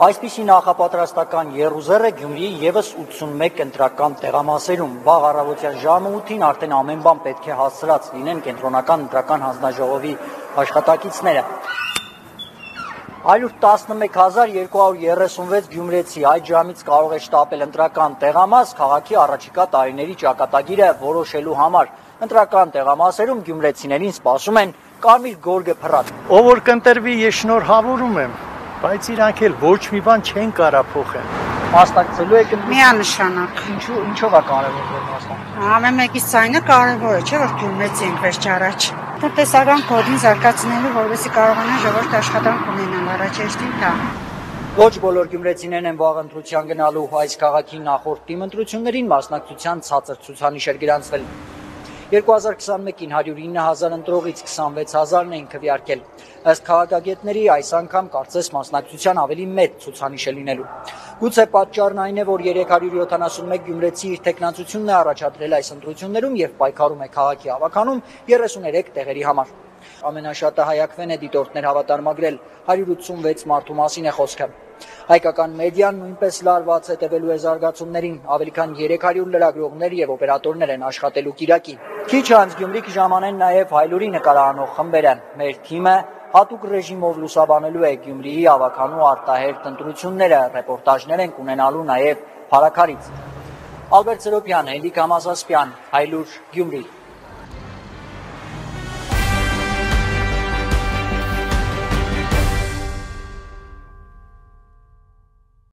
Այսպիսի նախապատրաստական եռուզեռ է Գյումրիի ևս 81 ընտրական տեղամասերում։ Վաղ առավոտյան ժամը 8-ին արդեն ամեն բան պետք է հասցրած լինեն կենտրոնական ընտրական հանձնաժողովի աշխատակիցները։ 111236 գյումրեցի այդ ժամից կարող է շտապել ընտրական տեղամաս քաղաքի առաջիկա տարիների ճակատագիրը որոշելու համար։ Ընտրական տեղամասերում գյումրեցիներին սպասում են կարմիր գորգը փռած։ Ով որ կընտրվի, ես շնորհավորում եմ, բայց իրանք էլ ոչ մի բան չեն կարա փոխեն։ Մասնակցելու եք միանշանակ։ Ինչով է կարևոր որ մասնակցել։ Ամեն մեկի ցայնը կարևոր է, չէ՞ որ գյումրեցի ենք վերջ առաջ։ Տնտեսական կոդին զարգացնելու, որովհետեւ կարողանան ժողովուրդ աշխատանք ունենալ առաջեշտին դա։ Ոչ բոլոր գյումրեցիներն են վաղ ընտրության գնալու, այս քաղաքի նախորդ թիմ ընտրություններին մասնակցության ցածր ցուցանիշ էր գրանցվել։ 2021-ին 109,000 ընտրողից 26,000-ն էին քվեարկել։ Ըստ քաղաքագետների այս անգամ կարծես մասնակցության ավելի մեծ ցուցանիշ է լինելու։ Գուցե պատճառն այն է, որ 371 գյումրեցի իր տեխնացությունն է առաջադրել այս ընտրություններում եւ պայքարում է քաղաքի ավականում 33 տեղերի համար։ Ամենաշատը հայաքվեն է դիտորդներ հավատարմագրել, 186 մարդու մասին է խոսքը։ Հայկական մեդիան նույնպես լարված հետևելու է զարգացումներին, ավելի քան 300 լրագրողներ եւ օպերատորներ են աշխատելու Կիրակի։ Քիչ անց Գյումրի կժամանեն նաեւ Հայլուրի նկարահանող խմբերը։ Մեր թիմը հատուկ ռեժիմով լուսաբանելու է Գյումրիի ավականու արտահերթ ընտրությունները, ռեպորտաժներ են ունենալու նաեւ Փարաքարից։ Ալբերտ Սերոբյան, Հենրիկ Համազասպյան, Հայլուր, Գյումրի։